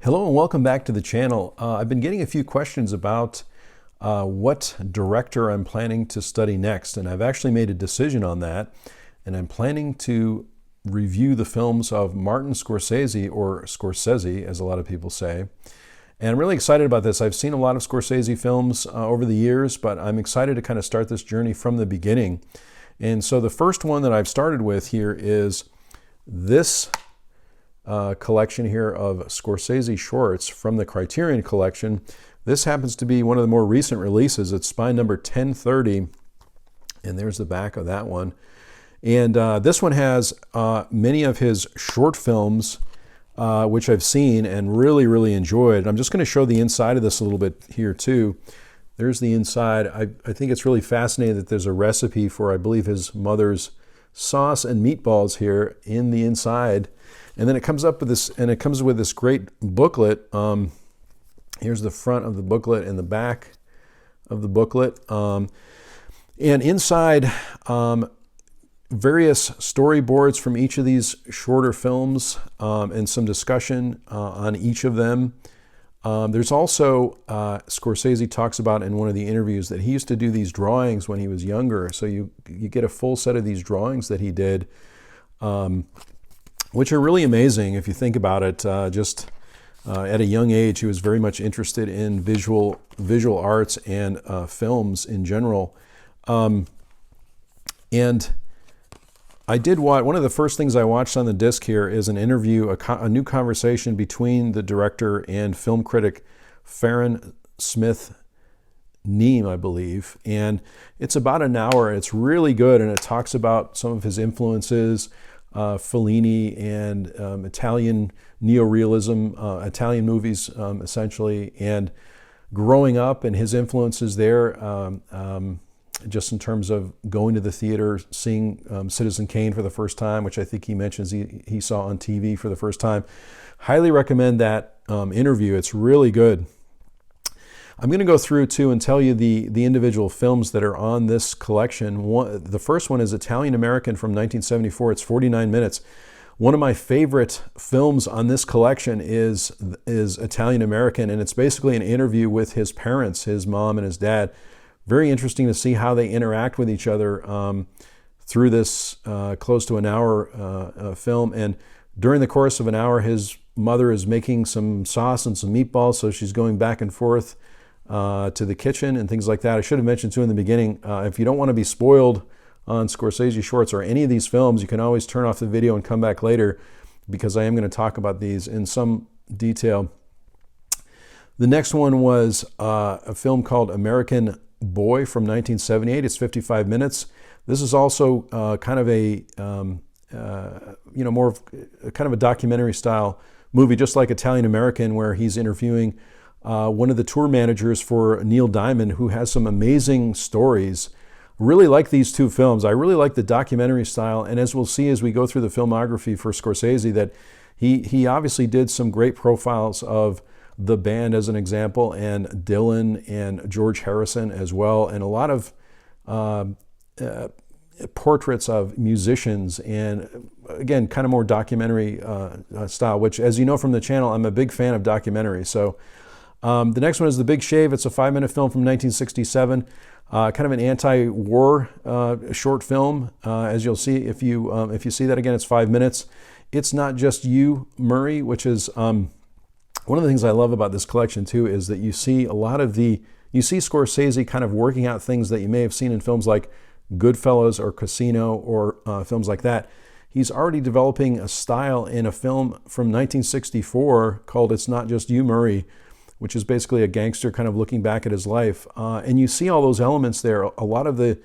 Hello and welcome back to the channel. I've been getting a few questions about what director I'm planning to study next, and I've actually made a decision on that, and I'm planning to review the films of Martin Scorsese, or Scorsese as a lot of people say. And I'm really excited about this. I've seen a lot of Scorsese films over the years, but I'm excited to kind of start this journey from the beginning. And so the first one that I've started with here is this collection here of Scorsese shorts from the Criterion Collection. This happens to be one of the more recent releases. It's spine number 1030, and there's the back of that one. And this one has many of his short films, which I've seen and really enjoyed. I'm just going to show the inside of this a little bit here too. There's the inside. I think it's really fascinating that there's a recipe for, I believe, his mother's sauce and meatballs here in the inside. And then it comes up with this, and it comes with this great booklet. Here's the front of the booklet and the back of the booklet. And inside, various storyboards from each of these shorter films and some discussion on each of them. There's also, Scorsese talks about in one of the interviews that he used to do these drawings when he was younger. So you get a full set of these drawings that he did, which are really amazing if you think about it. At a young age, he was very much interested in visual arts and films in general. And I did watch, one of the first things I watched on the disc here is an interview, a new conversation between the director and film critic Farron Smith Neame, I believe. And it's about an hour. It's really good, and it talks about some of his influences, Fellini and Italian neorealism, Italian movies essentially, and growing up and his influences there, just in terms of going to the theater, seeing Citizen Kane for the first time, which I think he mentions he saw on TV for the first time. Highly recommend that interview. It's really good. I'm going to go through too and tell you the individual films that are on this collection. The first one is Italian American from 1974. It's 49 minutes. One of my favorite films on this collection is Italian American, and it's basically an interview with his parents, his mom and his dad. Very interesting to see how they interact with each other through this close to an hour film. And during the course of an hour, his mother is making some sauce and some meatballs, so she's going back and forth to the kitchen and things like that. I should have mentioned too in the beginning, if you don't want to be spoiled on Scorsese shorts or any of these films, you can always turn off the video and come back later, because I am going to talk about these in some detail. The next one was a film called American Boy from 1978. It's 55 minutes. This is also kind of a more of kind of a documentary style movie, just like Italian American, where he's interviewing one of the tour managers for Neil Diamond, who has some amazing stories. Really like these two films. I really like the documentary style, and as we'll see as we go through the filmography for Scorsese, that he obviously did some great profiles of the band as an example, and Dylan and George Harrison as well, and a lot of portraits of musicians, and again, kind of more documentary style, which, as you know from the channel, I'm a big fan of documentaries. So the next one is The Big Shave. It's a 5-minute film from 1967, kind of an anti-war short film. As you'll see, if you see that again, it's 5 minutes. It's Not Just You, Murray, which is one of the things I love about this collection too, is that you see Scorsese kind of working out things that you may have seen in films like Goodfellas or Casino or films like that. He's already developing a style in a film from 1964 called It's Not Just You, Murray, which is basically a gangster kind of looking back at his life. And you see all those elements there. A lot of the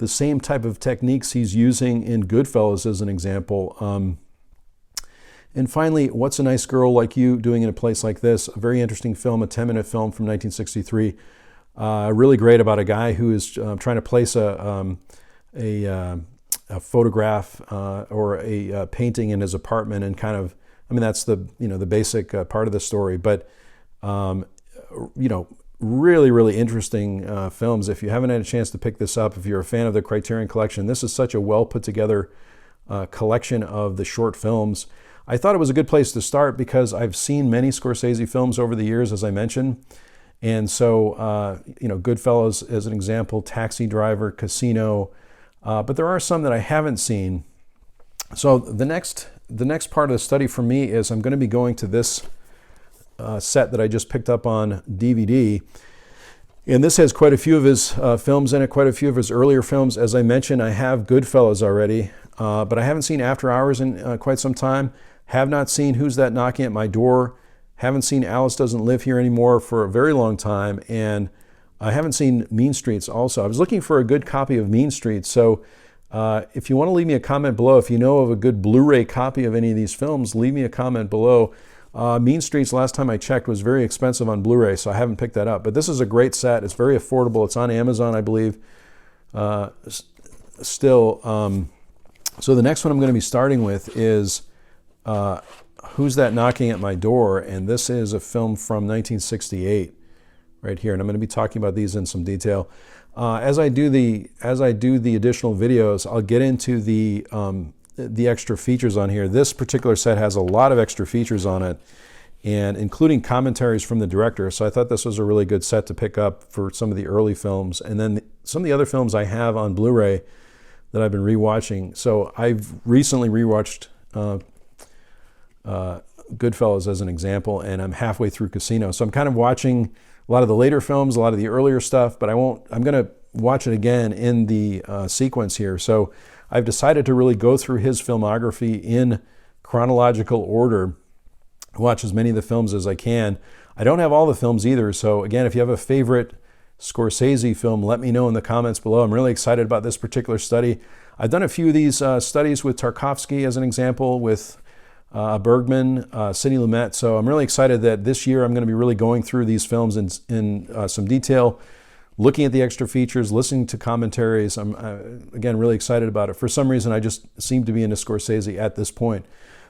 same type of techniques he's using in Goodfellas as an example. And finally, What's a Nice Girl Like You Doing in a Place Like This? A very interesting film, a 10-minute film from 1963. Really great, about a guy who is trying to place a photograph or a painting in his apartment, and kind of, I mean, that's the basic part of the story. But really interesting films. If you haven't had a chance to pick this up, if you're a fan of the Criterion Collection, this is such a well put together collection of the short films. I thought it was a good place to start because I've seen many Scorsese films over the years, as I mentioned. And so, Goodfellas as an example, Taxi Driver, Casino, but there are some that I haven't seen. So the next part of the study for me is I'm going to be going to this set that I just picked up on DVD. And this has quite a few of his films in it, quite a few of his earlier films. As I mentioned, I have Goodfellas already, but I haven't seen After Hours in quite some time. Have not seen Who's That Knocking at My Door. Haven't seen Alice Doesn't Live Here Anymore for a very long time. And I haven't seen Mean Streets also. I was looking for a good copy of Mean Streets. So if you want to leave me a comment below, if you know of a good Blu-ray copy of any of these films, leave me a comment below. Mean Streets, last time I checked, was very expensive on Blu-ray, so I haven't picked that up. But this is a great set. It's very affordable. It's on Amazon, I believe, still. So the next one I'm going to be starting with is Who's That Knocking at My Door? And this is a film from 1968 right here. And I'm going to be talking about these in some detail. As I do the additional videos, I'll get into the extra features on here. This particular set has a lot of extra features on it, and including commentaries from the director. So I thought this was a really good set to pick up for some of the early films. And then some of the other films I have on Blu-ray that I've been rewatching. So I've recently rewatched Goodfellas as an example, and I'm halfway through Casino. So I'm kind of watching a lot of the later films, a lot of the earlier stuff, but I'm going to watch it again in the sequence here. So I've decided to really go through his filmography in chronological order, watch as many of the films as I can. I don't have all the films either, so again, if you have a favorite Scorsese film, let me know in the comments below. I'm really excited about this particular study. I've done a few of these studies with Tarkovsky as an example, with Bergman, Sidney Lumet, so I'm really excited that this year I'm going to be really going through these films in some detail, looking at the extra features, listening to commentaries. I'm, again, really excited about it. For some reason, I just seem to be into Scorsese at this point.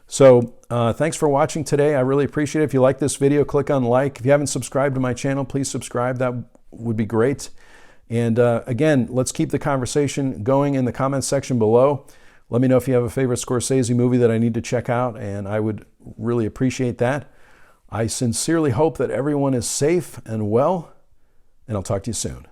So thanks for watching today. I really appreciate it. If you like this video, click on like. If you haven't subscribed to my channel, please subscribe. That would be great. And again, let's keep the conversation going in the comments section below. Let me know if you have a favorite Scorsese movie that I need to check out, and I would really appreciate that. I sincerely hope that everyone is safe and well, and I'll talk to you soon.